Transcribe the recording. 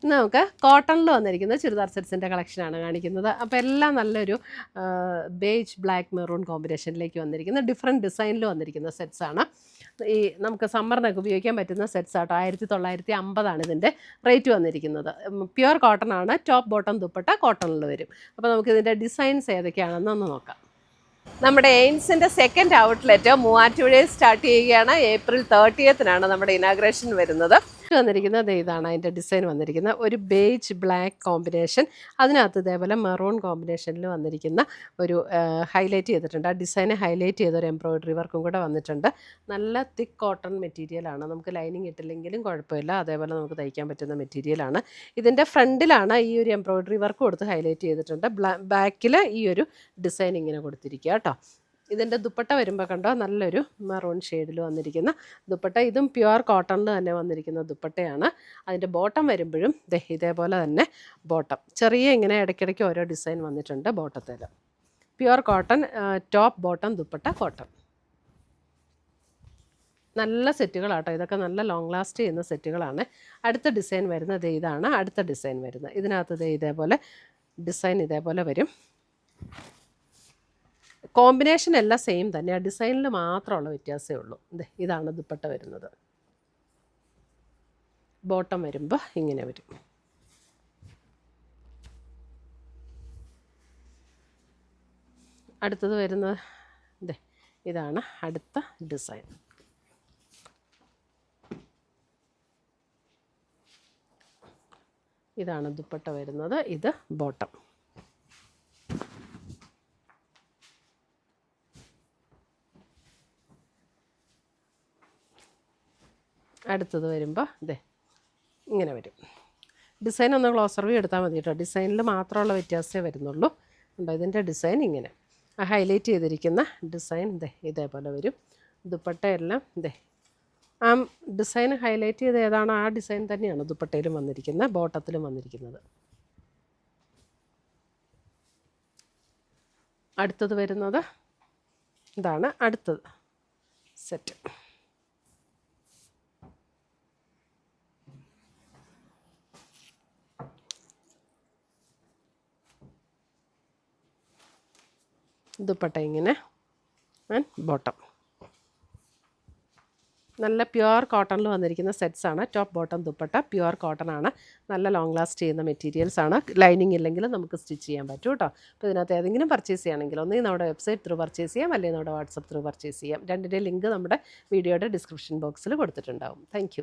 ഇന്ന് നമുക്ക് കോട്ടണിൽ വന്നിരിക്കുന്ന ചുരിദാർ സെറ്റ്സിൻ്റെ കളക്ഷനാണ് കാണിക്കുന്നത്. അപ്പോൾ എല്ലാം നല്ലൊരു ബേജ് ബ്ലാക്ക് മെറൂൺ കോമ്പിനേഷനിലേക്ക് വന്നിരിക്കുന്ന ഡിഫറെൻറ്റ് ഡിസൈനിൽ വന്നിരിക്കുന്ന സെറ്റ്സാണ്. ഈ നമുക്ക് സമ്മറിനൊക്കെ ഉപയോഗിക്കാൻ പറ്റുന്ന സെറ്റ്സ് ആട്ടോ. 1950 ഇതിൻ്റെ റേറ്റ് വന്നിരിക്കുന്നത്. പ്യുവർ കോട്ടൺ ആണ്. ടോപ്പ് ബോട്ടം ദുപ്പട്ട കോട്ടണിൽ വരും. അപ്പോൾ നമുക്കിതിൻ്റെ ഡിസൈൻസ് ഏതൊക്കെയാണെന്ന് ഒന്ന് നോക്കാം. നമ്മുടെ എയിംസിൻ്റെ സെക്കൻഡ് ഔട്ട്ലെറ്റ് മൂവാറ്റുപുഴയിൽ സ്റ്റാർട്ട് ചെയ്യുകയാണ്. ഏപ്രിൽ 30 നമ്മുടെ ഇനാഗ്രേഷൻ വരുന്നത്. വന്നിരിക്കുന്നത് ഇതാണ് അതിൻ്റെ ഡിസൈൻ വന്നിരിക്കുന്നത്. ഒരു ബേജ് ബ്ലാക്ക് കോമ്പിനേഷൻ, അതിനകത്ത് ഇതേപോലെ മെറൂൺ കോമ്പിനേഷനിൽ വന്നിരിക്കുന്ന ഒരു ഹൈലൈറ്റ് ചെയ്തിട്ടുണ്ട്. ആ ഡിസൈനെ ഹൈലൈറ്റ് ചെയ്തൊരു എംബ്രോയിഡറി വർക്കും കൂടെ വന്നിട്ടുണ്ട്. നല്ല തിക്ക് കോട്ടൺ മെറ്റീരിയലാണ്. നമുക്ക് ലൈനിങ് ഇട്ടില്ലെങ്കിലും കുഴപ്പമില്ല, അതേപോലെ നമുക്ക് തയ്ക്കാൻ പറ്റുന്ന മെറ്റീരിയലാണ്. ഇതിൻ്റെ ഫ്രണ്ടിലാണ് ഈ ഒരു എംബ്രോയിഡറി വർക്ക് കൊടുത്ത് ഹൈലൈറ്റ് ചെയ്തിട്ടുണ്ട്. ബാക്കിൽ ഈ ഒരു ഡിസൈൻ ഇങ്ങനെ കൊടുത്തിരിക്കുക കേട്ടോ. ഇതിൻ്റെ ദുപ്പട്ട വരുമ്പോൾ കണ്ടോ, നല്ലൊരു മെറൂൺ ഷെയ്ഡിൽ വന്നിരിക്കുന്ന ദുപ്പട്ട. ഇതും പ്യുവർ കോട്ടണിൽ തന്നെ വന്നിരിക്കുന്ന ദുപ്പട്ടയാണ്. അതിൻ്റെ ബോട്ടം വരുമ്പോഴും ഇതേപോലെ തന്നെ ബോട്ടം ചെറിയ ഇങ്ങനെ ഇടയ്ക്കിടയ്ക്ക് ഓരോ ഡിസൈൻ വന്നിട്ടുണ്ട് ബോട്ടത്തിൽ. Pure cotton top bottom dupatta cotton. നല്ല സെറ്റുകളാട്ടോ ഇതൊക്കെ, നല്ല ലോങ് ലാസ്റ്റ് ചെയ്യുന്ന സെറ്റുകളാണ്. അടുത്ത ഡിസൈൻ വരുന്നത് ഇതാണ്. അടുത്ത ഡിസൈൻ വരുന്നത് ഇതിനകത്ത് ഇതേപോലെ ഡിസൈൻ ഇതേപോലെ വരും. കോമ്പിനേഷൻ എല്ലാം സെയിം തന്നെ, ആ ഡിസൈനിൽ മാത്രമുള്ള വ്യത്യാസമേ ഉള്ളൂ. ഇതാണ് ദുപ്പട്ട വരുന്നത്. ബോട്ടം വരുമ്പോൾ ഇങ്ങനെ വരും. അടുത്തത് വരുന്നത് ഇതാണ് അടുത്ത ഡിസൈൻ. ഇതാണ് ദുപ്പട്ട വരുന്നത്. ഇത് ബോട്ടം. അടുത്തത് വരുമ്പോൾ ഇങ്ങനെ വരും. ഡിസൈൻ ഒന്ന് ക്ലോസർ വ്യൂ എടുത്താൽ മതി കേട്ടോ. ഡിസൈനിൽ മാത്രമുള്ള വ്യത്യാസമേ വരുന്നുള്ളൂ. ഉണ്ടോ, ഇതിൻ്റെ ഡിസൈൻ ഇങ്ങനെ ഹൈലൈറ്റ് ചെയ്തിരിക്കുന്ന ഡിസൈൻ ഇതേപോലെ വരും. ദുപ്പട്ടയെല്ലാം ആ ഡിസൈൻ ഹൈലൈറ്റ് ചെയ്ത് ഏതാണോ ആ ഡിസൈൻ തന്നെയാണ് ദുപ്പട്ടയിലും വന്നിരിക്കുന്നത്, ബോട്ടത്തിലും വന്നിരിക്കുന്നത്. അടുത്തത് വരുന്നത് ഇതാണ് അടുത്തത് സെറ്റ്. ദുപ്പട്ട ഇങ്ങനെ ആൻഡ് ബോട്ടം. നല്ല പ്യുവർ കോട്ടണിൽ വന്നിരിക്കുന്ന സെറ്റ്സാണ്. Top bottom dupatta pure cotton ആണ്. നല്ല ലോങ് ലാസ്റ്റ് ചെയ്യുന്ന മെറ്റീരിയൽസാണ്. ലൈനിങ് ഇല്ലെങ്കിൽ നമുക്ക് സ്റ്റിച്ച് ചെയ്യാൻ പറ്റും കേട്ടോ. അപ്പോൾ ഇതിനകത്ത് ഏതെങ്കിലും പർച്ചേസ് ചെയ്യണമെങ്കിൽ ഒന്നെങ്കിൽ നമ്മുടെ വെബ്സൈറ്റ് ത്രൂ പർച്ചേസ് ചെയ്യാം, അല്ലെങ്കിൽ നമ്മുടെ വാട്സപ്പ് ത്രൂ പർച്ചേസ് ചെയ്യാം. രണ്ടിൻ്റെ ലിങ്ക് നമ്മുടെ വീഡിയോയുടെ ഡിസ്ക്രിപ്ഷൻ ബോക്സിൽ കൊടുത്തിട്ടുണ്ടാവും. താങ്ക്